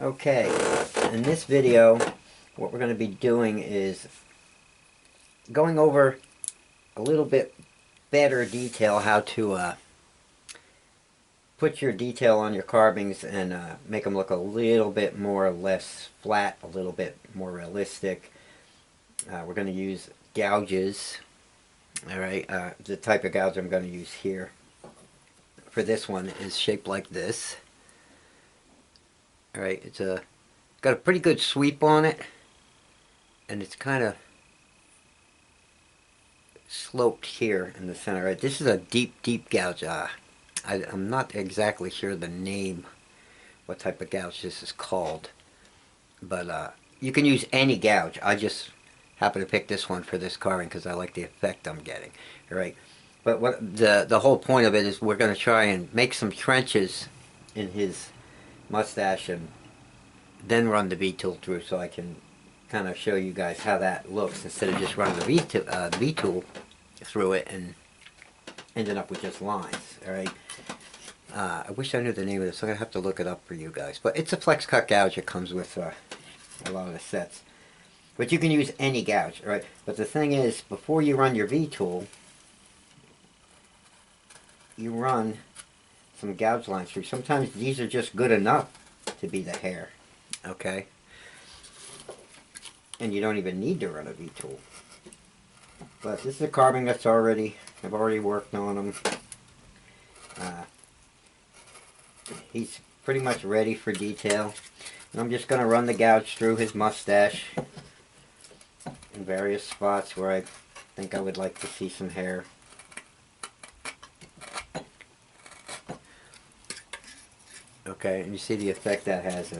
Okay, in this video, what we're going to be doing is going over a little bit better detail how to put your detail on your carvings and make them look a little bit more or less flat, a little bit more realistic. We're going to use gouges. Alright, the type of gouge I'm going to use here for this one is shaped like this. Alright, it's got a pretty good sweep on it, and it's kind of sloped here in the center. Right, this is a deep gouge. I'm not exactly sure the name, what type of gouge this is called, but you can use any gouge. I just happen to pick this one for this carving because I like the effect I'm getting. All right, but what the whole point of it is, we're going to try and make some trenches in his mustache and then run the V-tool through, so I can kind of show you guys how that looks instead of just running the V-tool through it and ending up with just lines. All right. I wish I knew the name of this. I'm gonna have to look it up for you guys. But it's a flex cut gouge. It comes with a lot of the sets. But you can use any gouge, all right? But the thing is, before you run your V-tool, you run some gouge lines through. Sometimes these are just good enough to be the hair, okay? And you don't even need to run a V-tool. But this is a carving that's I've already worked on him. He's pretty much ready for detail. And I'm just going to run the gouge through his mustache in various spots where I think I would like to see some hair. Okay, and you see the effect that has.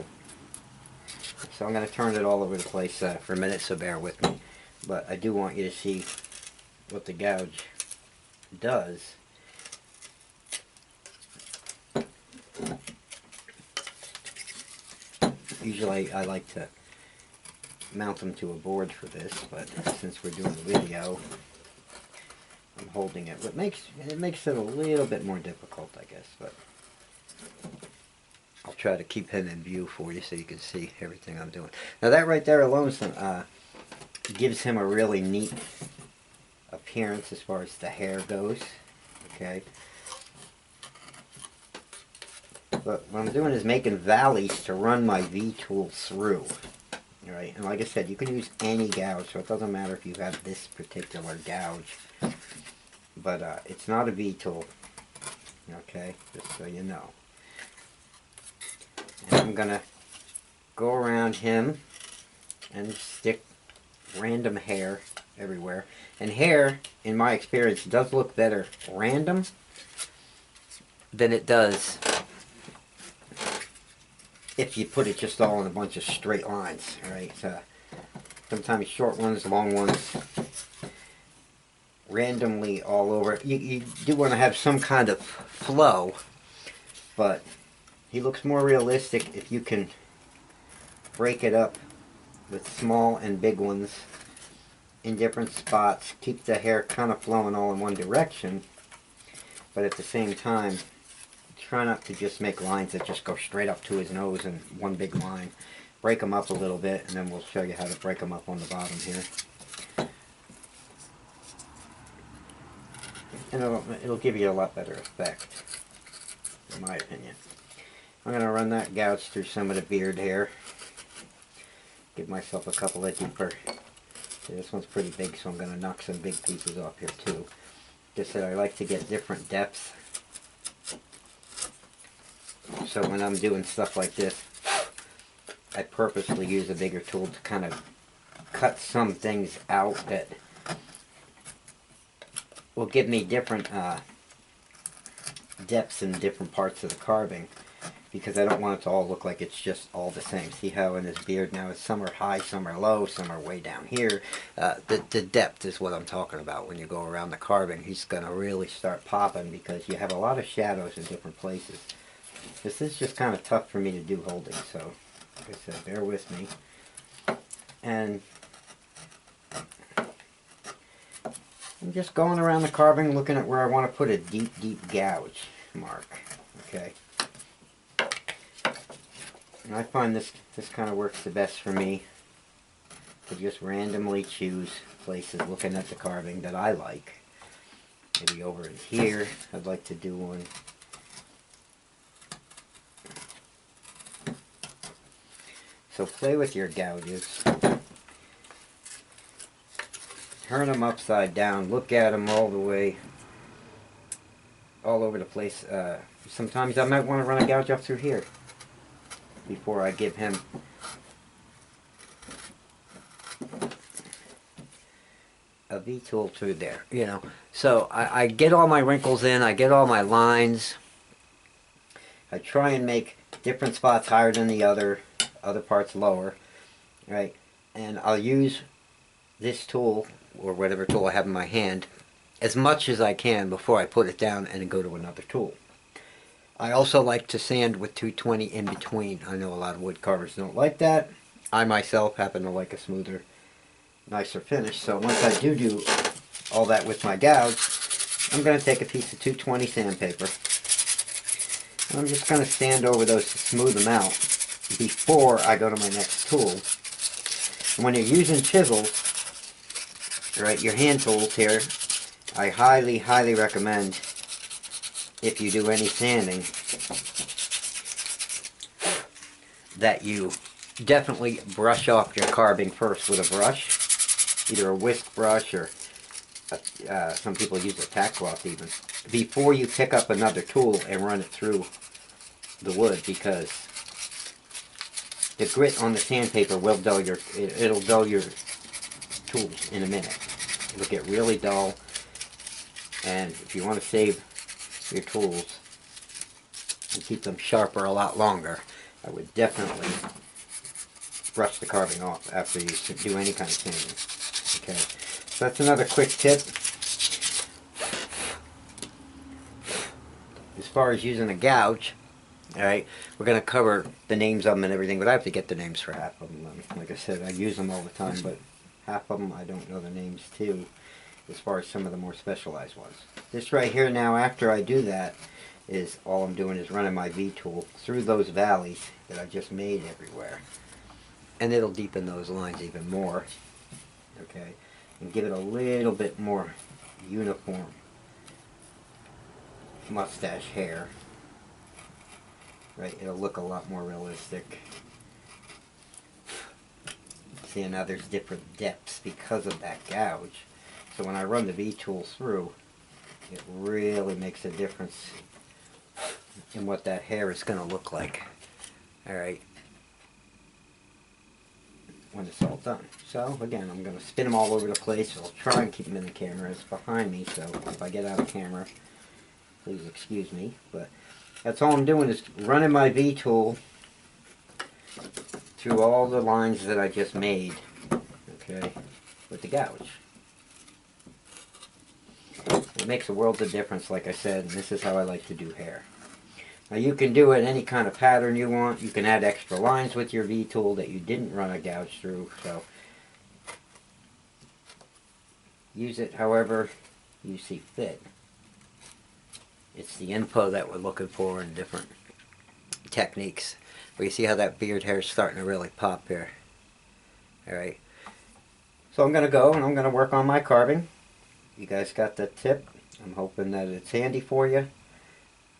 So I'm going to turn it all over the place for a minute, so bear with me. But I do want you to see what the gouge does. Usually I like to mount them to a board for this, but since we're doing the video, I'm holding it. It makes it a little bit more difficult, I guess, but I'll try to keep him in view for you so you can see everything I'm doing. Now that right there alone gives him a really neat appearance as far as the hair goes. Okay. But what I'm doing is making valleys to run my V-tool through. Alright, and like I said, you can use any gouge, so it doesn't matter if you have this particular gouge. But it's not a V-tool. Okay, just so you know. And I'm going to go around him and stick random hair everywhere. And hair, in my experience, does look better random than it does if you put it just all in a bunch of straight lines. Right? Sometimes short ones, long ones, randomly all over. You do want to have some kind of flow, but he looks more realistic if you can break it up with small and big ones in different spots. Keep the hair kind of flowing all in one direction, but at the same time, try not to just make lines that just go straight up to his nose in one big line. Break them up a little bit, and then we'll show you how to break them up on the bottom here. And it'll give you a lot better effect, in my opinion. I'm going to run that gouge through some of the beard hair. Give myself a couple of deeper. See, this one's pretty big, so I'm going to knock some big pieces off here too. Just that I like to get different depths. So when I'm doing stuff like this, I purposely use a bigger tool to kind of cut some things out that will give me different depths in different parts of the carving, because I don't want it to all look like it's just all the same. See how in his beard now, some are high, some are low, some are way down here. The depth is what I'm talking about. When you go around the carving, he's going to really start popping because you have a lot of shadows in different places. This is just kind of tough for me to do holding, so like I said, bear with me. And I'm just going around the carving looking at where I want to put a deep gouge mark. Okay. And I find this kind of works the best for me, to just randomly choose places looking at the carving that I like. Maybe over in here, I'd like to do one. So play with your gouges. Turn them upside down. Look at them all the way, all over the place. Sometimes I might want to run a gouge up through here before I give him a V-tool through there, you know. So I get all my wrinkles in, I get all my lines. I try and make different spots higher than the other parts lower, right? And I'll use this tool, or whatever tool I have in my hand, as much as I can before I put it down and go to another tool. I also like to sand with 220 in between. I know a lot of wood carvers don't like that. I myself happen to like a smoother, nicer finish. So once I do all that with my gouge, I'm going to take a piece of 220 sandpaper. And I'm just going to sand over those to smooth them out before I go to my next tool. And when you're using chisels, right, your hand tools here, I highly, highly recommend, if you do any sanding, that you definitely brush off your carving first with a brush, either a whisk brush or some people use a tack cloth even, before you pick up another tool and run it through the wood, because the grit on the sandpaper will dull it'll dull your tools in a minute. It'll get really dull, and if you want to save your tools and keep them sharper a lot longer, I would definitely brush the carving off after you do any kind of sanding. Okay, so that's another quick tip. As far as using a gouge, alright, we're going to cover the names of them and everything, but I have to get the names for half of them. Like I said, I use them all the time, but half of them I don't know the names too, as far as some of the more specialized ones. This right here now, after I do that, is all I'm doing is running my V-tool through those valleys that I just made everywhere. And it'll deepen those lines even more, okay, and give it a little bit more uniform mustache hair. Right, it'll look a lot more realistic. See, now there's different depths because of that gouge. So when I run the V-tool through, it really makes a difference in what that hair is going to look like. Alright, when it's all done. So again, I'm going to spin them all over the place. I'll try and keep them in the camera. It's behind me, so if I get out of camera, please excuse me. But that's all I'm doing, is running my V-tool through all the lines that I just made, okay, with the gouge. It makes a world of difference, like I said, and this is how I like to do hair. Now you can do it any kind of pattern you want. You can add extra lines with your V-tool that you didn't run a gouge through, so use it however you see fit. It's the info that we're looking for in different techniques. But you see how that beard hair is starting to really pop here. Alright. So I'm going to go and I'm going to work on my carving. You guys got the tip. I'm hoping that it's handy for you.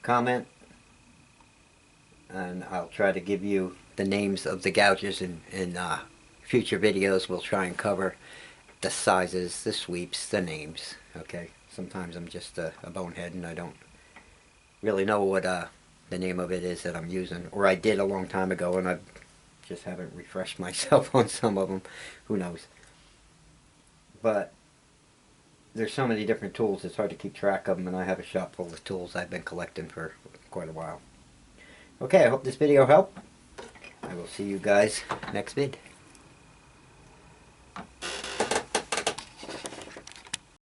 Comment. And I'll try to give you the names of the gouges in future videos. We'll try and cover the sizes, the sweeps, the names. Okay. Sometimes I'm just a bonehead and I don't really know what the name of it is that I'm using, or I did a long time ago and I just haven't refreshed myself on some of them. Who knows? But there's so many different tools, it's hard to keep track of them, and I have a shop full of tools I've been collecting for quite a while. Okay, I hope this video helped. I will see you guys next vid.